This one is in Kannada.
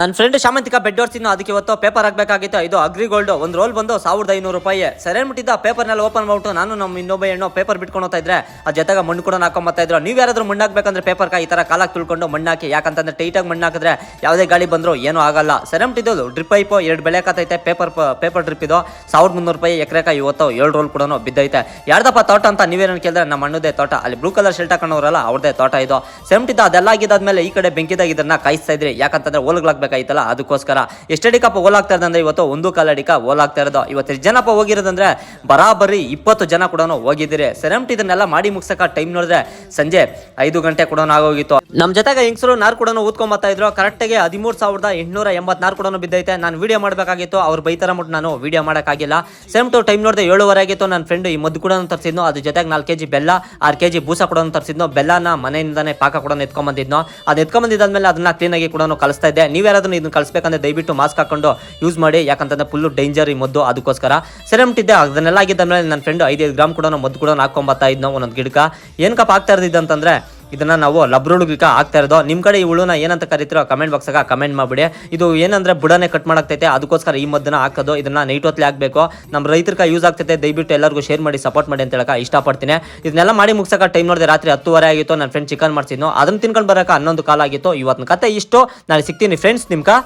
ನನ್ನ ಫ್ರೆಂಡ್ ಶಾಮಂತಿಕ ಬೆಡ್ ಹೊಡ್ಸಿದ್ನು, ಅದಕ್ಕೆ ಇವತ್ತು ಪೇಪರ್ ಹಾಕಬೇಕಾಗಿತ್ತು. ಇದು ಅಗ್ರಿ ಗೋಲ್ಡ್ ಒಂದು ರೋಲ್ ಬಂದು 1500 ರೂಪಾಯಿ. ಸರಿ ಮುಟ್ಟಿದ್ದ ಪೇಪರ್ನೆಲ್ಲ ಓಪನ್ ಮಾಡ್ಬಿಟ್ಟು ನಾನು ನಮ್ಮ ಇನ್ನೊಬ್ಬ ಹೆಣ್ಣು ಪೇಪರ್ ಬಿಟ್ಕೊಂಡು ಹೋಗ್ತಾ ಇದ್ರೆ ಆ ಜೊತೆಗೆ ಮಣ್ಣು ಕೂಡ ಹಾಕೊಂಬತ್ತಾ ಇದ್ರು. ನೀವು ಯಾರಾದ್ರೂ ಮಣ್ಣು ಹಾಕ್ಬೇಕಂದ್ರೆ ಪೇಪರ್ ಈ ತರ ಕಾಲಾಗಿ ತುಳ್ಕೊಂಡು ಮಣ್ಣು ಹಾಕಿ, ಯಾಕಂತಂದ್ರೆ ಟೈಟಾಗಿ ಮಣ್ಣು ಹಾಕಿದ್ರೆ ಯಾವುದೇ ಗಾಳಿ ಬಂದ್ರು ಏನೂ ಆಗಲ್ಲ. ಸರಿ ಮುಟ್ಟಿದ್ದು ಡ್ರಿಪ್ ಪೈಪು 2 ಬೆಳೆ ಕಾತೈತೆ. ಪೇಪರ್ ಡ್ರಿಪ್ ಇದು 1300 ರೂಪಾಯಿ ಎಕರೆಕ. ಇವತ್ತು 7 ರೋಲ್ ಕೂಡ ಬಿದ್ದೈತೆ. ಯಾರ್ದಪ್ಪ ತೋಟ ಅಂತ ನೀವೇನು ಕೇಳಿದ್ರೆ ನಮ್ಮ ಅಣ್ಣದೇ ತೋಟ. ಅಲ್ಲಿ ಬ್ಲೂ ಕಲರ್ ಶರ್ಟ್ ಹಾಕೊಂಡವ್ರಲ್ಲ ಅವ್ರದೇ ತೋಟ ಇದು. ಸೆಮ್ಟಿದ್ದ ಅದೆಲ್ಲ ಆಗಿದ್ದಾದ್ಮೇಲೆ ಈ ಕಡೆ ಬೆಂಕಿದಾಗ ಇದನ್ನ ಕಾಯಿಸ್ತಾ ಇದ್ರಿ, ಯಾಕಂತಂದ್ರೆ ಓಲ್ಗಳಾಗಬೇಕಾಯ್ತಲ್ಲ ಅದಕ್ಕೋಸ್ಕರ. ಎಷ್ಟಡಿಕಪ್ಪ ಓಲಾಗ್ತಾ ಇರೋದಂದ್ರೆ ಇವತ್ತು 1 ಕಾಲ್ ಅಡಿಕ ಓಲಾಗ್ತಾ ಇರೋದು. ಇವತ್ತು ಎಷ್ಟು ಜನಪ್ಪ ಹೋಗಿರೋದಂದ್ರೆ ಬರಾಬರಿ 20 ಜನ ಕೂಡ ಹೋಗಿದ್ದೀರಿ. ಸೆರೆಮ್ಟಿ ಇದನ್ನೆಲ್ಲ ಮಾಡಿ ಮುಗ್ಸಕ ಟೈಮ್ ನೋಡಿದ್ರೆ ಸಂಜೆ 5 ಗಂಟೆ ಕೂಡ ಆಗೋಗಿತ್ತು. ನಮ್ಮ ಜೊತೆಗೆ ಹೆಂಗಸರು ನಾರು ಕೂಡ ಊದ್ಕೊಂಬತ್ತಾ ಇದ್ರು. ಕರೆಕ್ಟಾಗಿ 13,884 ಕೂಡ ಬಿದ್ದೈತೆ. ನಾನು ವಿಡಿಯೋ ಮಾಡಬೇಕಾಗಿತ್ತು, ಅವ್ರು ಬೈತಾರ ಮುಟ್ಟು ನಾನು ವಿಡಿಯೋ ಮಾಡೋಕ್ಕಾಗಿಲ್ಲ. ಸೇಮ್ ಟು ಟೈಮ್ ನೋಡಿದೆ 7:30 ಆಗಿತ್ತು. ನನ್ನ ಫ್ರೆಂಡ್ ಈ ಮದ್ದು ಕೂಡ ತರಿಸಿದ್ನು, ಅದ್ರ ಜೊತೆಗೆ 4 kg ಬೆಲ್ಲ, 6 kg ಬೂಸ ಕೂಡ ತರಿಸಿದ್ನು. ಬೆಲ್ಲನ ಮನೆಯಿಂದಾನೆ ಪಾಕ ಕೂಡ ಎತ್ಕೊಂಡ್ಬಂದಿದ್ನು. ಅದು ಎತ್ಕೊಂಡ್ಬಂದಿದ್ದಾದ್ಮೇಲೆ ಅದನ್ನ ಕ್ಲೀನಾಗಿ ಕೂಡ ಕಳಿಸ್ತಾ ಇದ್ದೆ. ನೀವ್ಯಾರಾದ್ರೂ ಇದನ್ನ ಕಳಿಸ್ಬೇಕಂದ್ರೆ ದಯವಿಟ್ಟು ಮಾಸ್ಕ್ ಹಾಕೊಂಡು ಯೂಸ್ ಮಾಡಿ, ಯಾಕಂತಂದ್ರೆ ಫುಲ್ ಡೇಂಜರ್ ಈ ಮದ್ದು, ಅದಕ್ಕೋಸ್ಕರ. ಸೆರೆಮ್ಟಿದ್ದೆ ಅದನ್ನೆಲ್ಲ ಆಗಿದ್ದಾದ್ಮೇಲೆ ನನ್ನ ಫ್ರೆಂಡ್ 5 ಗ್ರಾಮ್ ಕೂಡ ಮದ್ದು ಕೂಡ ಹಾಕೊಂಬತ್ತಾ ಇದ್ನು ಒಂದೊಂದು ಗಿಡಕ. ಏನಕ್ಕಪ್ಪ ಆಗ್ತಾ ಇರೋದಿದ್ದಂತಂದ್ರೆ ಇದನ್ನ ನಾವು ಲಬ್ರುಳುಗಿಕ ಆಗ್ತಾ ಇರೋದು. ನಿಮ್ಮ ಕಡೆ ಈ ಹುಳುನ ಏನಂತ ಕರಿತೀರೋ ಕಮೆಂಟ್ ಬಾಕ್ಸಾಗ ಕಮೆಂಟ್ ಮಾಡಿಬಿಡಿ. ಇದು ಏನಂದ್ರೆ ಬುಡನೆ ಕಟ್ ಮಾಡಾಕ್ತೈತೆ, ಅದಕ್ಕೋಸ್ಕರ ಈ ಮದ್ದನ್ನ ಹಾಕೋದು. ಇದನ್ನ ನೈಟ್ ಹೊತ್ತಲ್ಲಿ ಹಾಕಬೇಕು. ನಮ್ಮ ರೈತರಿಗೆ ಯೂಸ್ ಆಗ್ತೈತೆ. ದಯವಿಟ್ಟು ಎಲ್ಲರಿಗೂ ಶೇರ್ ಮಾಡಿ ಸಪೋರ್ಟ್ ಮಾಡಿ ಅಂತ ಹೇಳಕ ಇಷ್ಟಪಡ್ತೀನಿ. ಇದನ್ನೆಲ್ಲ ಮಾಡಿ ಮುಗ್ಸಕ ಟೈಮ್ ನೋಡಿದೆ ರಾತ್ರಿ 10:30 ಆಗಿತ್ತು. ನನ್ನ ಫ್ರೆಂಡ್ ಚಿಕನ್ ಮಾಡ್ಸಿದ್ನು, ಅದನ್ನ ತಿನ್ಕೊಂಡು ಬರಕ 11 ಕಾಲ ಆಗಿತ್ತು. ಇವತ್ತಿನ ಕತೆ ಇಷ್ಟು. ನಾನು ಸಿಗ್ತೀನಿ ಫ್ರೆಂಡ್ಸ್ ನಿಮ್ಗೆ.